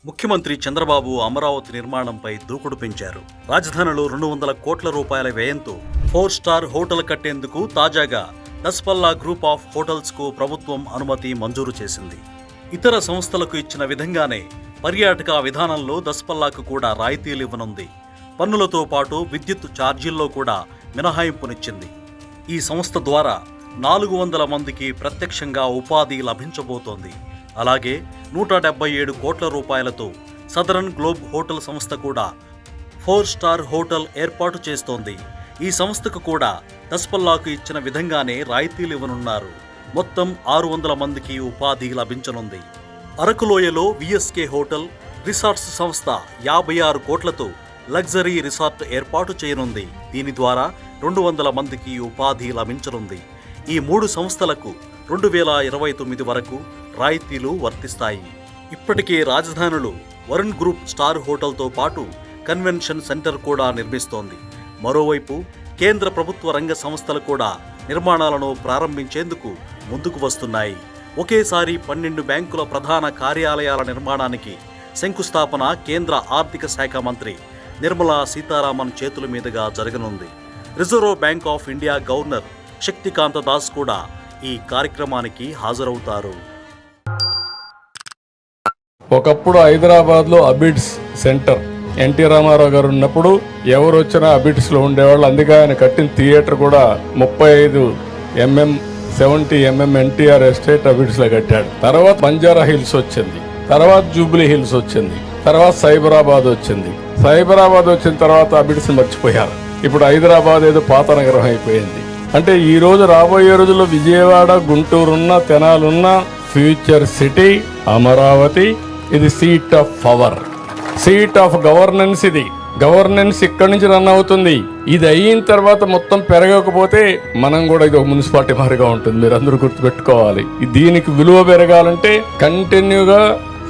ముఖ్యమంత్రి చంద్రబాబు అమరావతి నిర్మాణంపై దూకుడు పెంచారు. రాజధానిలో 200 కోట్ల రూపాయల వ్యయంతో 4 స్టార్ హోటల్ కట్టేందుకు తాజాగా దస్పల్లా గ్రూప్ ఆఫ్ హోటల్స్ కు ప్రభుత్వం అనుమతి మంజూరు చేసింది. ఇతర సంస్థలకు ఇచ్చిన విధంగానే పర్యాటక విధానంలో దస్పల్లాకు కూడా రాయితీలు ఇవ్వనుంది. పన్నులతో పాటు విద్యుత్ ఛార్జీల్లో కూడా మినహాయింపునిచ్చింది. ఈ సంస్థ ద్వారా 400 మందికి ప్రత్యక్షంగా ఉపాధి లభించబోతోంది. అలాగే 177 కోట్ల రూపాయలతో సదరన్ గ్లోబ్ హోటల్ సంస్థ కూడా 4 స్టార్ హోటల్ ఏర్పాటు చేస్తోంది. ఈ సంస్థకు కూడా దస్పల్లాకు ఇచ్చిన విధంగానే రాయితీలు ఇవ్వనున్నారు. మొత్తం 600 మందికి ఉపాధి లభించనుంది. అరకులోయలో విఎస్కే హోటల్ రిసార్ట్స్ సంస్థ 56 కోట్లతో లగ్జరీ రిసార్ట్ ఏర్పాటు చేయనుంది. దీని ద్వారా 200 మందికి ఉపాధి లభించనుంది. ఈ 3 సంస్థలకు 2029 వరకు రాయితీలు వర్తిస్తాయి. ఇప్పటికే రాజధానిలో వరుణ్ గ్రూప్ స్టార్ హోటల్తో పాటు కన్వెన్షన్ సెంటర్ కూడా నిర్మిస్తోంది. మరోవైపు కేంద్ర ప్రభుత్వ రంగ సంస్థలు కూడా నిర్మాణాలను ప్రారంభించేందుకు ముందుకు వస్తున్నాయి. ఒకేసారి 12 బ్యాంకుల ప్రధాన కార్యాలయాల నిర్మాణానికి శంకుస్థాపన కేంద్ర ఆర్థిక శాఖ మంత్రి నిర్మలా సీతారామన్ చేతుల మీదుగా జరగనుంది. Reserve bank of India governor Shaktikanta Das కూడా ఈ కార్యక్రమానికి హాజరవుతారు. ఒకప్పుడు హైదరాబాద్లో అబిడ్స్ సెంటర్ ఎన్టీ రామారావు గారు ఉన్నప్పుడు ఎవరు వచ్చినా అబిడ్స్లో ఉండేవాళ్ళు. అందుకే ఆయన కట్టిన థియేటర్ కూడా 35 mm 70 mm ఎన్టీఆర్ ఎస్టేట్ అబిడ్స్లో కట్టాడు. తర్వాత బంజారా హిల్స్ వచ్చింది, తర్వాత జూబ్లీ హిల్స్ వచ్చింది, తర్వాత సైబరాబాద్ వచ్చింది. సైబరాబాద్ వచ్చిన తర్వాత అబిడ్స్ మర్చిపోయారు. ఇప్పుడు హైదరాబాద్ ఏదో పాత నగరం అయిపోయింది. అంటే ఈ రోజు రాబోయే రోజుల్లో విజయవాడ, గుంటూరున్న, తెనాలున్న ఫ్యూచర్ సిటీ అమరావతి. ఇది seat of power, seat of governance. ఇది గవర్నెన్స్ ఇక్కడి నుంచి రన్ అవుతుంది. ఇది అయిన తర్వాత మొత్తం పెరగకపోతే మనం కూడా ఇది ఒక మున్సిపాలిటీ మారిగా ఉంటుంది. మీరు అందరూ గుర్తుపెట్టుకోవాలి. దీనికి విలువ పెరగాలంటే కంటిన్యూగా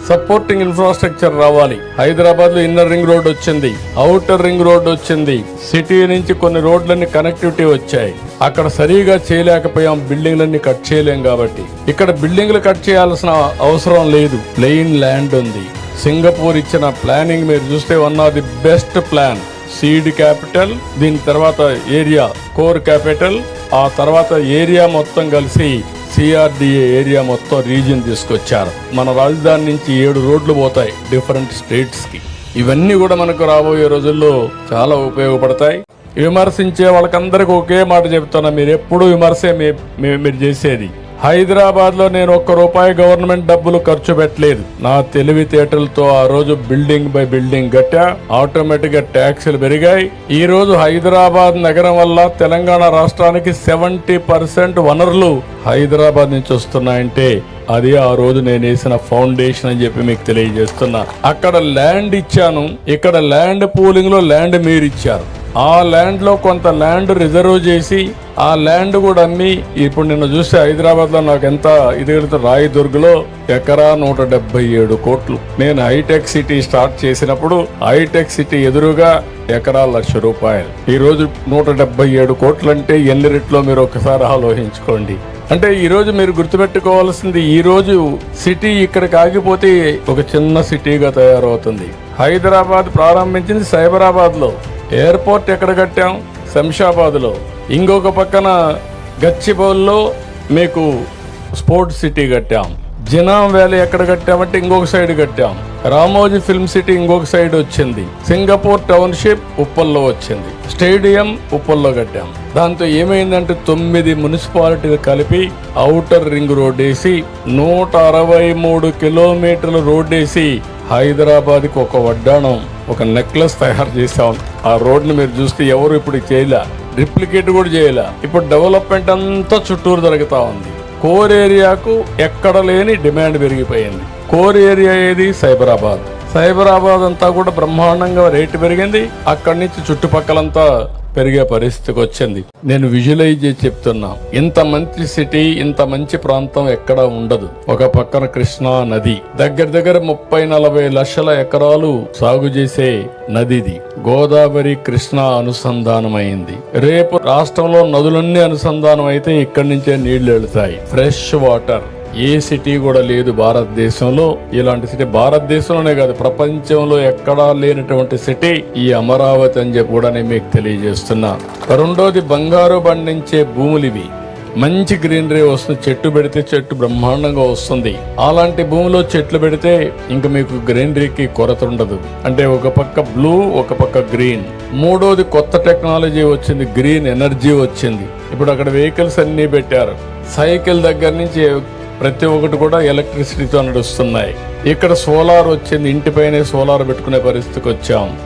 సపోర్టింగ్ ఇన్ఫ్రాస్ట్రక్చర్ రావాలి. హైదరాబాద్ లో ఇన్నర్ రింగ్ రోడ్ వచ్చింది, ఔటర్ రింగ్ రోడ్ వచ్చింది. సిటీ నుంచి కొన్ని రోడ్లన్నీ కనెక్టివిటీ వచ్చాయి. అక్కడ సరిగా చేయలేకపోయాం, బిల్డింగ్లన్నీ కట్ చేయలేం. కాబట్టి ఇక్కడ బిల్డింగ్లు కట్ చేయాల్సిన అవసరం లేదు. ప్లెయిన్ ల్యాండ్ ఉంది. సింగపూర్ ఇచ్చిన ప్లానింగ్ మీరు చూస్తే one of the best plan. Seed capital, దీని తర్వాత ఏరియా కోర్ క్యాపిటల్, ఆ తర్వాత ఏరియా మొత్తం కలిసి సిఆర్డిఏ ఏరియా మొత్తం రీజియన్ తీసుకొచ్చారు. మన రాజధాని నుంచి 7 రోడ్లు పోతాయి డిఫరెంట్ స్టేట్స్ కి. ఇవన్నీ కూడా మనకు రాబోయే రోజుల్లో చాలా ఉపయోగపడతాయి. విమర్శించే వాళ్ళకందరికీ ఒకే మాట చెప్తున్నా, మీరు ఎప్పుడు విమర్శే మీరు చేసేది. హైదరాబాద్ లో నేను ₹1 గవర్నమెంట్ డబ్బులు ఖర్చు పెట్టలేదు. నా తెలివితేటలతో ఆ రోజు building by building Katta. Automatic గా ట్యాక్సులు పెరిగాయి. ఈ రోజు హైదరాబాద్ నగరం వల్ల తెలంగాణ రాష్ట్రానికి 70% వనరులు హైదరాబాద్ నుంచి వస్తున్నాయంటే అది ఆ రోజు నేను వేసిన ఫౌండేషన్ అని చెప్పి మీకు తెలియజేస్తున్నా. అక్కడ ల్యాండ్ ఇచ్చాను, ఇక్కడ ల్యాండ్ పూలింగ్ లో ల్యాండ్ మీరు ఇచ్చారు. ఆ ల్యాండ్ లో కొంత ల్యాండ్ రిజర్వ్ చేసి ఆ ల్యాండ్ కూడా అమ్మి ఇప్పుడు నిన్న చూస్తే హైదరాబాద్ లో నాకు ఎంత ఇది రాయదుర్గ్లో ఎకరా 177 కోట్లు. నేను హైటెక్ సిటీ స్టార్ట్ చేసినప్పుడు హైటెక్ సిటీ ఎదురుగా ఎకరా ₹1,00,000. ఈ రోజు 177 కోట్లు అంటే ఎన్ని రెట్లో మీరు ఒకసారి ఆలోచించుకోండి. అంటే ఈ రోజు మీరు గుర్తుపెట్టుకోవాల్సింది, ఈ రోజు సిటీ ఇక్కడికి ఆగిపోతే ఒక చిన్న సిటీగా తయారవుతుంది. హైదరాబాద్ ప్రారంభించింది సైబరాబాద్ లో. ఎయిర్పోర్ట్ ఎక్కడ కట్టాం? శంషాబాద్ లో. ఇంకొక పక్కన గచ్చిబౌల్లో మీకు స్పోర్ట్స్ సిటీ కట్టాం. జినాం వ్యాలీ ఎక్కడ కట్టామంటే ఇంకొక సైడ్ కట్టాం. రామోజీ ఫిల్మ్ సిటీ ఇంకొక సైడ్ వచ్చింది. సింగపూర్ టౌన్షిప్ ఉప్పల్లో వచ్చింది. స్టేడియం ఉప్పల్లో కట్టాం. దాంతో ఏమైందంటే 9 మున్సిపాలిటీలు కలిపి ఔటర్ రింగ్ రోడ్ వేసి 163 కిలోమీటర్ల రోడ్ వేసి హైదరాబాద్ కి ఒక వడ్డాణం, ఒక నెక్లెస్ తయారు చేసాం. ఆ రోడ్ ని మీరు చూస్తే ఎవరు ఇప్పుడు చేయలే, రిప్లికేట్ కూడా చేయలే. ఇప్పుడు డెవలప్మెంట్ అంతా చుట్టూరు జరుగుతా ఉంది. కోర్ ఏరియాకు ఎక్కడ లేని డిమాండ్ పెరిగిపోయింది. కోర్ ఏరియా ఏది? సైబరాబాద్. సైబరాబాద్ అంతా కూడా బ్రహ్మాండంగా రేటు పెరిగింది. అక్కడి నుంచి చుట్టుపక్కలంతా పెరిగే పరిస్థితికి వచ్చింది. నేను విజువలైజ్ చేసి చెప్తున్నా, ఇంత మంచి సిటీ, ఇంత మంచి ప్రాంతం ఎక్కడా ఉండదు. ఒక పక్కన కృష్ణా నది, దగ్గర 30-40 లక్షల ఎకరాలు సాగు చేసే నదిది. గోదావరి కృష్ణా అనుసంధానమైంది. రేపు రాష్ట్రంలో నదులన్నీ అనుసంధానం అయితే ఇక్కడి నుంచే నీళ్లు వెళతాయి. Fresh water. ఏ సిటీ కూడా లేదు భారతదేశంలో. ఇలాంటి సిటీ భారతదేశంలోనే కాదు, ప్రపంచంలో ఎక్కడా లేనటువంటి సిటీ ఈ అమరావతి అని చెప్పి కూడా నేను మీకు తెలియజేస్తున్నా. రెండోది, బంగారు పండించే భూములు ఇవి. మంచి గ్రీనరీ వస్తుంది, చెట్టు పెడితే చెట్టు బ్రహ్మాండంగా వస్తుంది. అలాంటి భూమిలో చెట్లు పెడితే ఇంక మీకు గ్రీనరీకి కొరత ఉండదు. అంటే ఒక పక్క బ్లూ, ఒక పక్క గ్రీన్. మూడోది, కొత్త టెక్నాలజీ వచ్చింది, గ్రీన్ ఎనర్జీ వచ్చింది. ఇప్పుడు అక్కడ వెహికల్స్ అన్ని పెట్టారు. సైకిల్ దగ్గర నుంచి ప్రతి ఒక్కటి కూడా ఎలక్ట్రిసిటీతో నడుస్తున్నాయి. ఇక్కడ సోలార్ వచ్చింది, ఇంటిపైనే సోలార్ పెట్టుకునే పరిస్థితికి వచ్చాం.